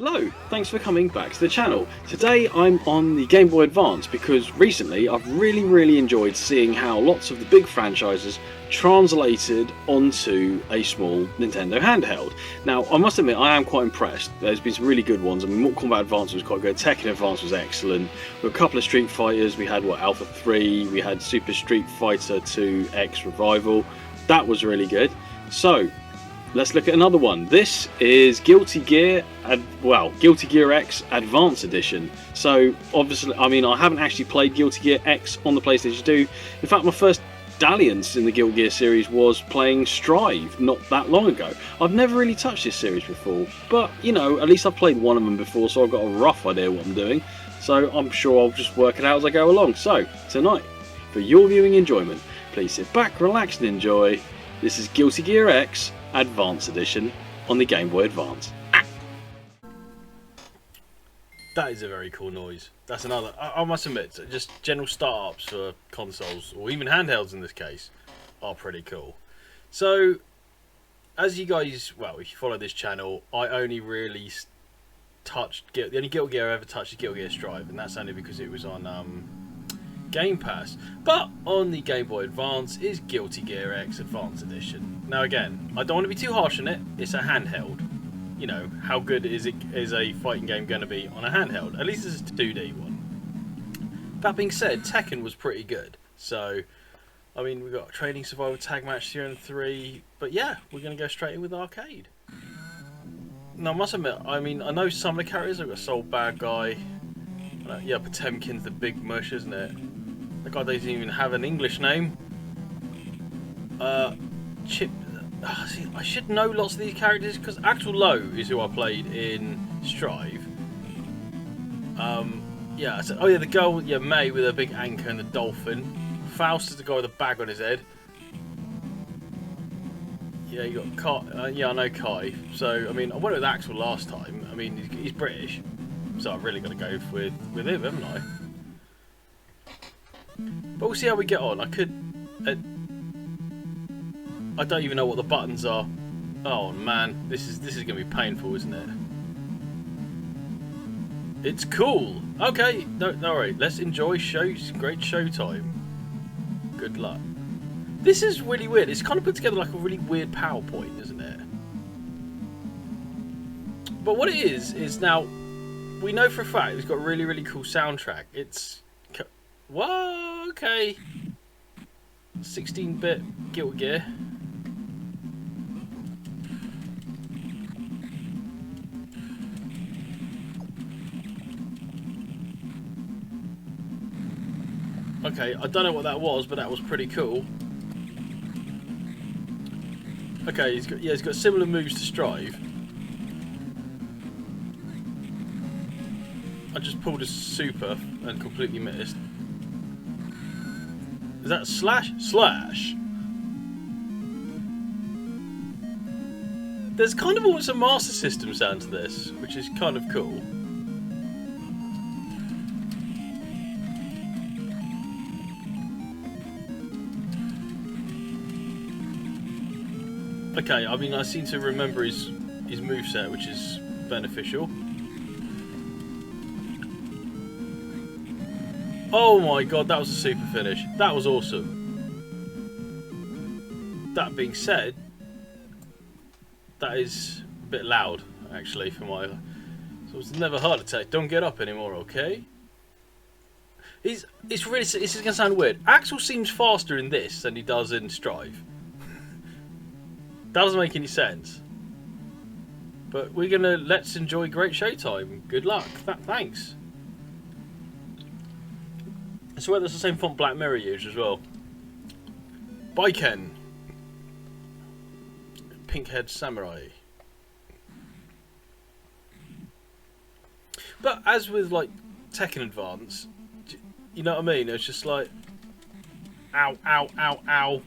Hello, thanks for coming back to the channel. Today I'm on the Game Boy Advance because recently I've really enjoyed seeing how lots of the big franchises translated onto a small Nintendo handheld. Now I must admit I am quite impressed. There's been some really good ones. I mean, Mortal Kombat Advance was quite good, Tekken Advance was excellent. We had a couple of Street Fighters, we had Alpha 3, we had Super Street Fighter 2 X Revival. That was really good. So let's look at another one. This is Guilty Gear X Advance Edition. So obviously, I mean, I haven't actually played Guilty Gear X on the PlayStation 2. In fact, my first dalliance in the Guilty Gear series was playing Strive not that long ago. I've never really touched this series before, but you know, at least I've played one of them before, so I've got a rough idea what I'm doing. So I'm sure I'll just work it out as I go along. So tonight, for your viewing enjoyment, please sit back, relax and enjoy. This is Guilty Gear X Advance Edition on the Game Boy Advance. That is a very cool noise. That's another, I must admit, just general startups for consoles, or even handhelds in this case, are pretty cool. So, as you guys, well, if you follow this channel, I only really touched, the only Guilty Gear I ever touched is Guilty Gear Strive, and that's only because it was on Game Pass. But on the Game Boy Advance is Guilty Gear X Advance Edition. Now again, I don't want to be too harsh on it, it's a handheld. You know, how good is a fighting game going to be on a handheld? At least it's a 2D one. That being said, Tekken was pretty good. So, I mean, we've got a training survival tag match here in 3. But yeah, we're going to go straight in with arcade. Now I must admit, I mean, I know some of the characters. I've got Soul Bad Guy. Yeah, Potemkin's the big mush, isn't it? That guy doesn't even have an English name. Chip. See, I should know lots of these characters because RetroLOLs is who I played in Strive. Yeah. So, oh yeah, the girl. Yeah, May with a big anchor and the dolphin. Faust is the guy with a bag on his head. Yeah, you got Kai. Yeah, I know Kai. So I mean, I went with Axel last time. I mean, he's British, so I've really got to go with him, haven't I? But we'll see how we get on. I could. I don't even know what the buttons are. Oh man, this is going to be painful, isn't it? It's cool. Okay, no, alright. Let's enjoy great showtime. Good luck. This is really weird. It's kind of put together like a really weird PowerPoint, isn't it? But what it is now we know for a fact it's got a really cool soundtrack. It's whoa, okay. 16-bit Guilty Gear. Okay, I don't know what that was, but that was pretty cool. Okay, he's got similar moves to Strive. I just pulled a super and completely missed. Is that slash? Slash! There's kind of almost a Master System sound to this, which is kind of cool. Okay, I mean, I seem to remember his moveset, which is beneficial. Oh my god, that was a super finish. That was awesome. That being said, that is a bit loud, actually, for my... So it's never heart attack. Don't get up anymore, okay? This is going to sound weird. Axel seems faster in this than he does in Strive. That doesn't make any sense. But we're gonna let's enjoy great showtime. Good luck. Thanks. I swear that's the same font Black Mirror used as well. Baiken. Pink-head samurai. But as with like Tekken Advance, you know what I mean? It's just like ow, ow, ow, ow.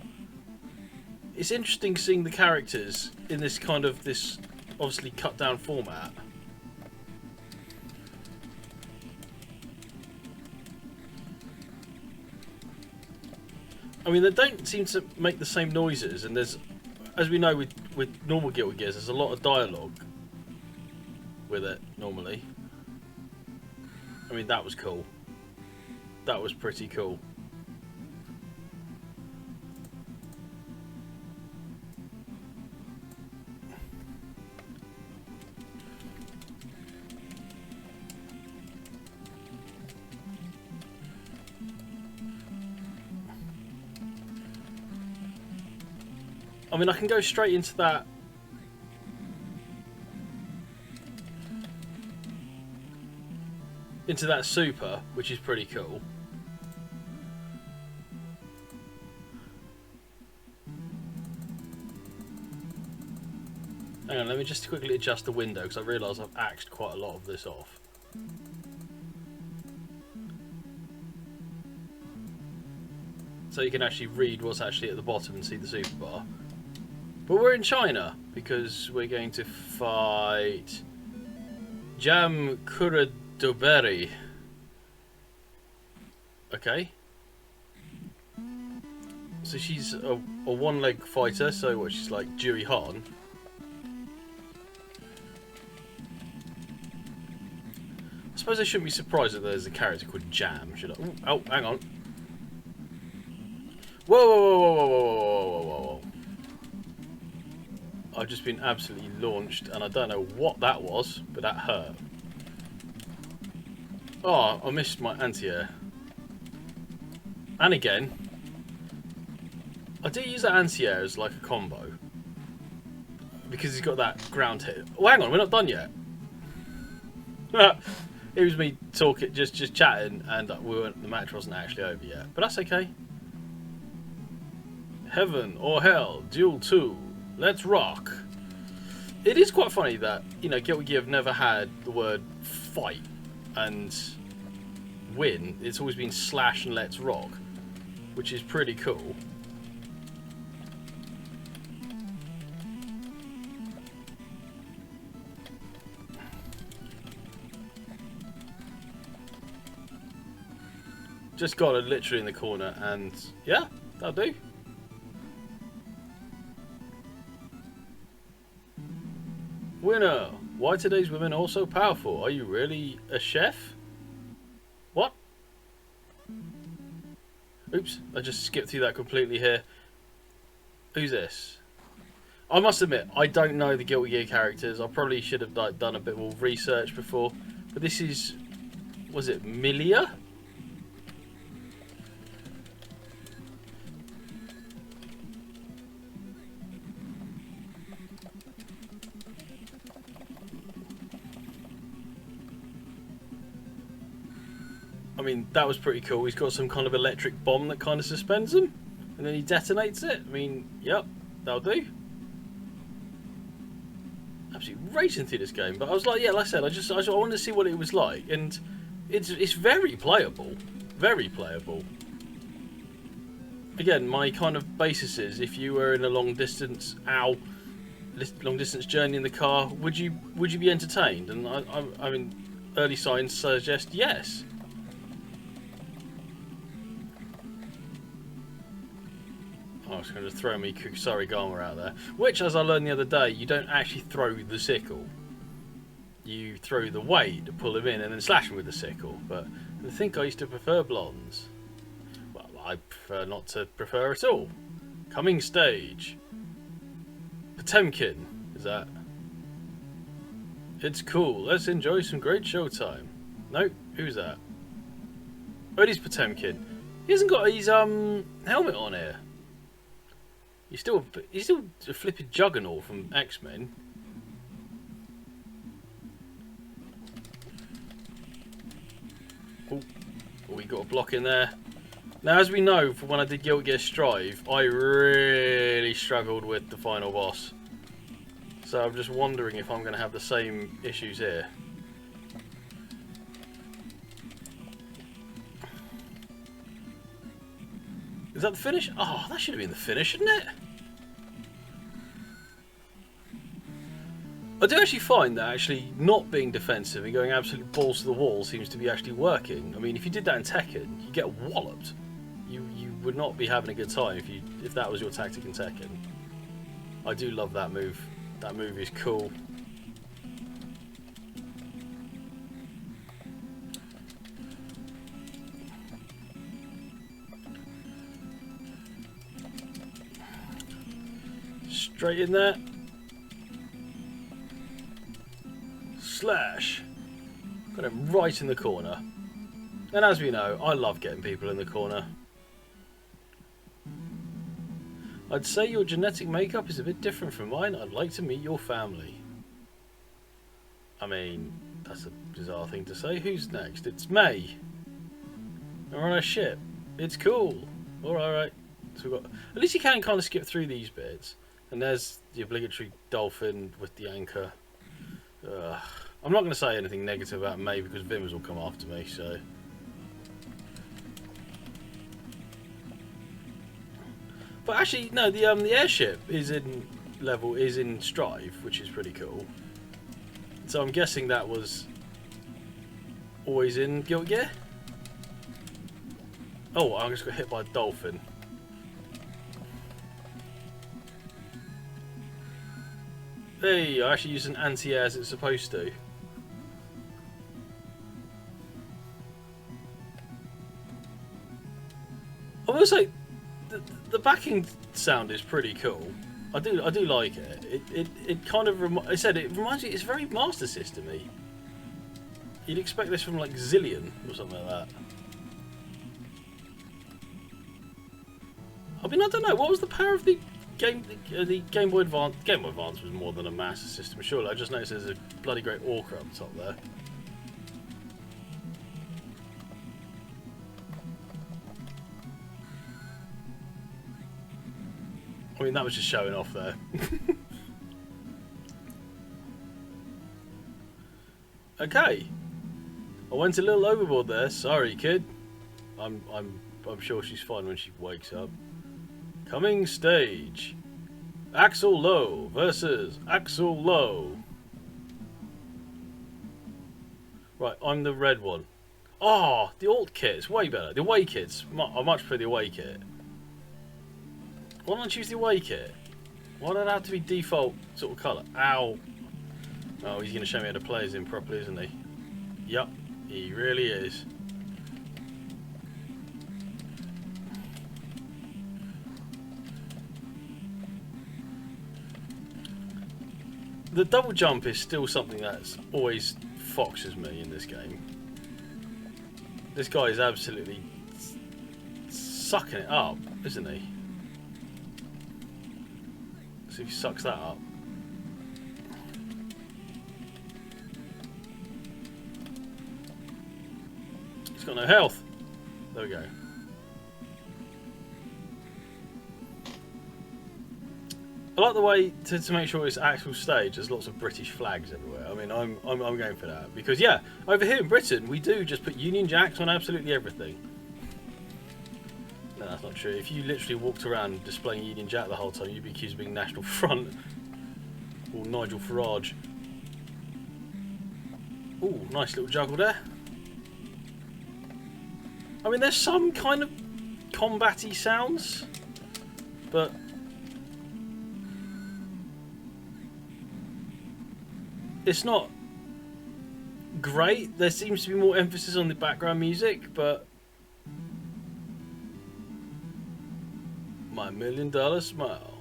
It's interesting seeing the characters in this kind of obviously cut down format. I mean, they don't seem to make the same noises, and there's, as we know with normal Guilty Gears, there's a lot of dialogue with it normally. I mean, that was cool. That was pretty cool. I mean, I can go straight into that. Into that super, which is pretty cool. Hang on, let me just quickly adjust the window because I realise I've axed quite a lot of this off. So you can actually read what's actually at the bottom and see the super bar. But we're in China because we're going to fight Jam Kuradoberi. Okay. So she's a one-leg fighter, so what, she's like Juri Han. I suppose I shouldn't be surprised that there's a character called Jam, should I? Ooh, oh, hang on. Whoa, whoa, whoa, whoa, whoa, whoa, whoa, whoa, whoa. I've just been absolutely launched, and I don't know what that was, but that hurt. Oh, I missed my anti-air. And again, I do use that anti-air as like a combo. Because he's got that ground hit. Oh, hang on, we're not done yet. It was me talking, just chatting, and the match wasn't actually over yet. But that's okay. Heaven or Hell, Duel 2. Let's rock. It is quite funny that, you know, Guilty Gear have never had the word fight and win. It's always been slash and let's rock, which is pretty cool. Just got it literally in the corner, and yeah, that'll do. Winner! Why today's women are so powerful? Are you really a chef? What? Oops, I just skipped through that completely here. Who's this? I must admit, I don't know the Guilty Gear characters. I probably should have done a bit more research before. But this is... was it Milia? I mean, that was pretty cool. He's got some kind of electric bomb that kind of suspends him, and then he detonates it. I mean, yep, that'll do. Absolutely racing through this game, but I was like, yeah, like I said, I wanted to see what it was like, and it's very playable, very playable. Again, my kind of basis is, if you were in a long distance journey in the car, would you be entertained? And I mean, early signs suggest yes. I was going to throw me Kusarigama out there. Which, as I learned the other day, you don't actually throw the sickle. You throw the weight to pull him in and then slash him with the sickle. But I think I used to prefer blondes. Well, I prefer not to prefer at all. Coming stage. Potemkin, is that? It's cool. Let's enjoy some great showtime. Nope, who's that? Oh, it is Potemkin. He hasn't got his helmet on here. He's still a flipping juggernaut from X-Men. Oh, we got a block in there. Now, as we know, from when I did Guilty Gear Strive, I really struggled with the final boss. So I'm just wondering if I'm going to have the same issues here. Is that the finish? Oh, that should have been the finish, shouldn't it? I do actually find that actually not being defensive and going absolutely balls to the wall seems to be actually working. I mean, if you did that in Tekken, you get walloped. You would not be having a good time if that was your tactic in Tekken. I do love that move. That move is cool. Straight in there. Slash. Got him right in the corner. And as we know, I love getting people in the corner. I'd say your genetic makeup is a bit different from mine. I'd like to meet your family. I mean, that's a bizarre thing to say. Who's next? It's May. We're on a ship. It's cool. Alright. So we've got... At least you can kind of skip through these bits. And there's the obligatory dolphin with the anchor. I'm not going to say anything negative about May because Vimmers will come after me, so... But actually, no, the airship is in Strive, which is pretty cool. So I'm guessing that was always in Guilty Gear. Oh, I just got hit by a dolphin. Hey, I actually used an anti-air as it's supposed to. I will say, the backing sound is pretty cool. I do like it. It kind of I said it reminds me. It's very Master System-y. You'd expect this from like Zillion or something like that. I mean, I don't know. What was the power of the Game Boy Advance? Game Boy Advance was more than a Master System, surely. I just noticed there's a bloody great orca up the top there. I mean, that was just showing off there. Okay, I went a little overboard there. Sorry, kid. I'm sure she's fine when she wakes up. Coming stage. Axel Low versus Axel Low. Right, I'm the red one. Oh, the alt kit is way better. The away kit's I much prefer the away kit. Why don't I choose the away kit? Why does it have to be default sort of colour? Ow. Oh, he's going to show me how to play as him properly, isn't he? Yup, he really is. The double jump is still something that's always foxes me in this game. This guy is absolutely sucking it up, isn't he? So if he sucks that up. He's got no health. There we go. I like the way to make sure it's actual stage. There's lots of British flags everywhere. I mean, I'm going for that because yeah, over here in Britain we do just put Union Jacks on absolutely everything. No, that's not true. If you literally walked around displaying Union Jack the whole time, you'd be accused of being National Front or Nigel Farage. Ooh, nice little juggle there. I mean, there's some kind of combat-y sounds, but it's not great. There seems to be more emphasis on the background music, but my $1 million smile.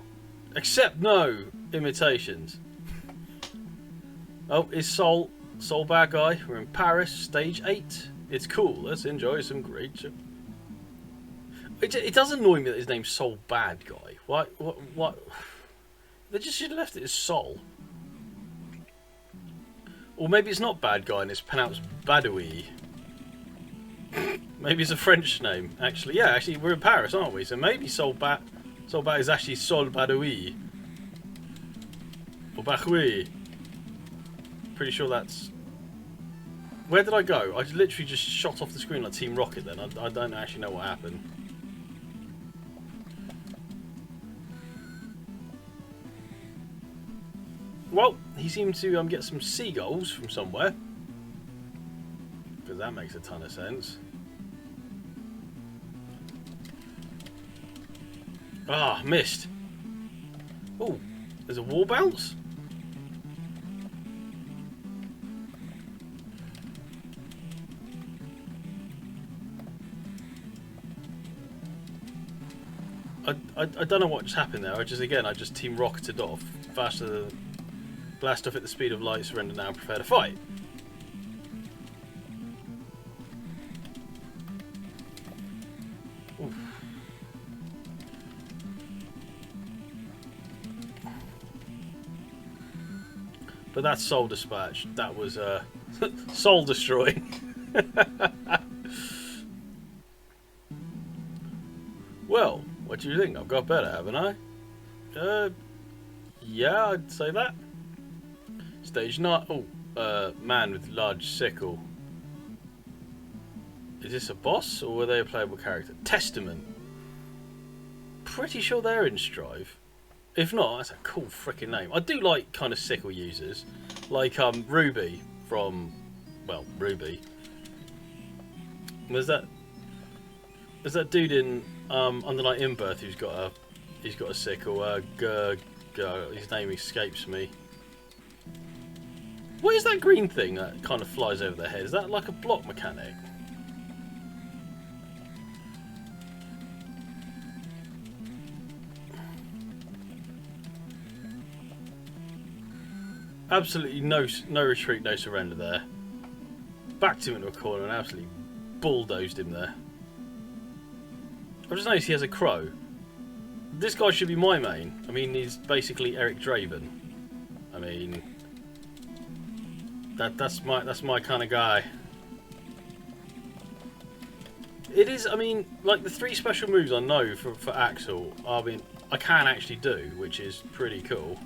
Except no imitations. Oh, it's Soul bad guy. We're in Paris, stage 8. It's cool. Let's enjoy some great. It does annoy me that his name's Soul Bad Guy. What? They just should have left it as Soul. Or maybe it's not Bad Guy and it's pronounced Badoui. Maybe it's a French name. Actually, yeah. Actually, we're in Paris, aren't we? So maybe Soul Bad is actually Sol Badoui. Or Badoui. Pretty sure that's. Where did I go? I literally just shot off the screen like Team Rocket then. I don't actually know what happened. Well, he seemed to get some seagulls from somewhere. Because that makes a ton of sense. Ah, missed. Oh, there's a wall bounce? I don't know what just happened there. I just team rocketed off faster than blast off at the speed of light. Surrender now. Prepare to fight. Oof. But that's soul dispatch. That was soul destroying. Well, what do you think? I've got better, haven't I? Yeah, I'd say that. Stage 9. Oh, man with large sickle. Is this a boss or were they a playable character? Testament. Pretty sure they're in Strive. If not, that's a cool freaking name. I do like kind of sickle users, like Ruby from, well, Ruby. There's that dude in Under Night in Birth who's got a sickle. His name escapes me. What is that green thing that kind of flies over their head? Is that like a block mechanic? Absolutely no retreat, no surrender there. Backed him into a corner and absolutely bulldozed him there. I've just noticed he has a crow. This guy should be my main. I mean, he's basically Eric Draven. I mean, that's my kind of guy. It is. I mean, like the 3 special moves I know for Axel. I mean, I can actually do, which is pretty cool.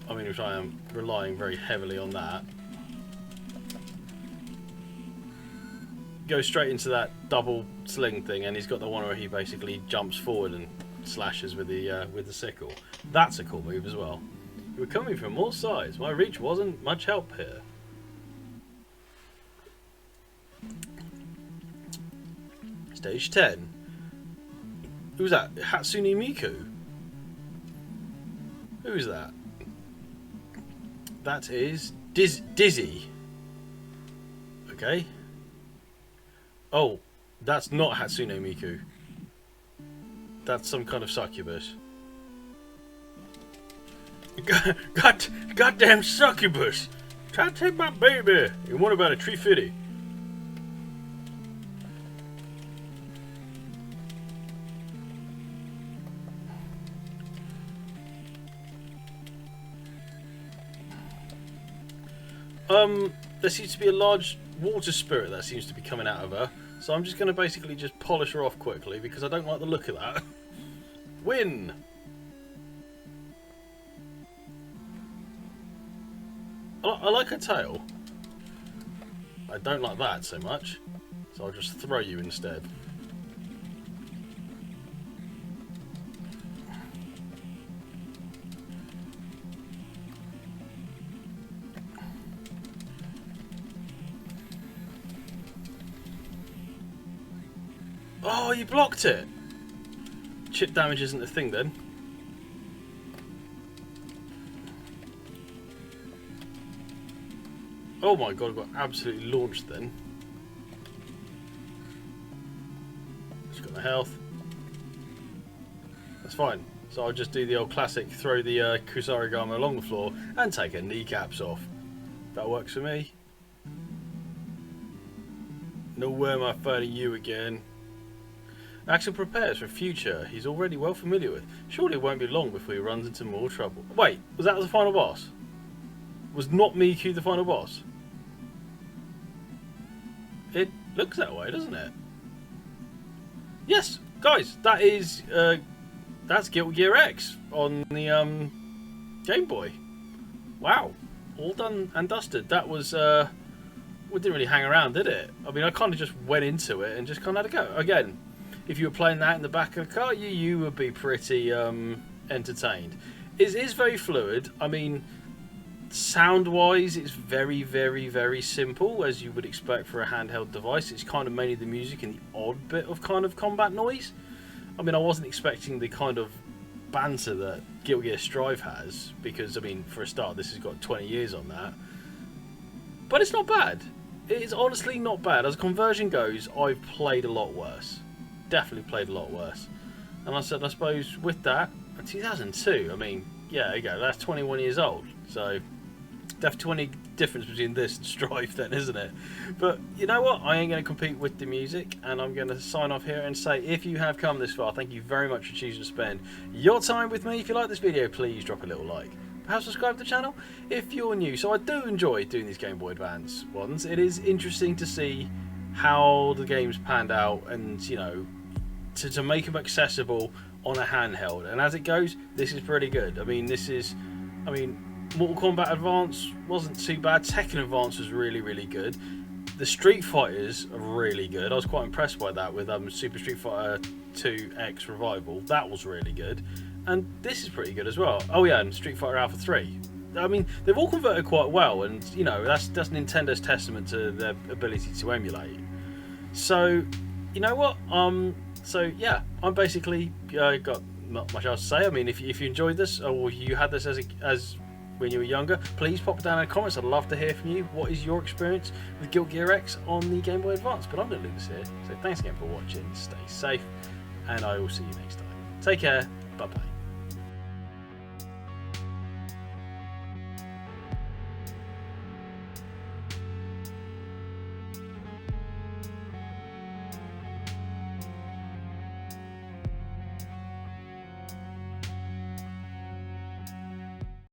I mean, which I am relying very heavily on that. Go straight into that double sling thing, and he's got the one where he basically jumps forward and slashes with the sickle. That's a cool move as well. You were coming from all sides. My reach wasn't much help here. Stage 10. Who's that? Hatsune Miku? Who's that? That is Dizzy. Okay. Oh, that's not Hatsune Miku. That's some kind of succubus. Goddamn succubus! Try to take my baby. And what about a tree fitty? There seems to be a large water spirit that seems to be coming out of her. So I'm just going to basically just polish her off quickly because I don't like the look of that. Win! I like her tail. I don't like that so much. So I'll just throw you instead. Oh, you blocked it! Chip damage isn't a thing then. Oh my god, I got absolutely launched then. She's got the health. That's fine. So I'll just do the old classic, throw the Kusarigama along the floor and take her kneecaps off. That works for me. No way am I fighting you again. Axel prepares for a future he's already well familiar with. Surely it won't be long before he runs into more trouble. Wait, was that the final boss? Was not Miku the final boss? It looks that way, doesn't it? Yes, guys, that is that's Guilty Gear X on the Game Boy. Wow, all done and dusted. That was we didn't really hang around, did it? I mean, I kind of just went into it and just kind of had a go. Again, if you were playing that in the back of the car, you would be pretty entertained. It is very fluid. I mean, sound-wise, it's very, very, very simple, as you would expect for a handheld device. It's kind of mainly the music and the odd bit of kind of combat noise. I mean, I wasn't expecting the kind of banter that Guilty Gear Strive has, because, I mean, for a start, this has got 20 years on that. But it's not bad. It is honestly not bad. As conversion goes, I've played a lot worse. Definitely played a lot worse. And I said, I suppose with that, 2002, I mean, yeah, there you go, that's 21 years old. So, definitely 20 difference between this and Strife then, isn't it? But you know what? I ain't going to compete with the music, and I'm going to sign off here and say, if you have come this far, thank you very much for choosing to spend your time with me. If you like this video, please drop a little like. Perhaps subscribe to the channel if you're new. So I do enjoy doing these Game Boy Advance ones. It is interesting to see how the games panned out, and you know, to make them accessible on a handheld. And as it goes, this is pretty good. I mean, Mortal Kombat Advance wasn't too bad. Tekken Advance was really, really good. The Street Fighters are really good. I was quite impressed by that with Super Street Fighter 2 X Revival. That was really good. And this is pretty good as well. Oh yeah, and Street Fighter Alpha 3. I mean, they've all converted quite well, and you know, that's Nintendo's testament to their ability to emulate. So, you know what? So yeah, I'm basically got not much else to say. I mean, if you enjoyed this, or you had this as when you were younger, please pop it down in the comments. I'd love to hear from you. What is your experience with Guilty Gear X on the Game Boy Advance? But I'm going to leave this here. So thanks again for watching. Stay safe, and I will see you next time. Take care. Bye bye.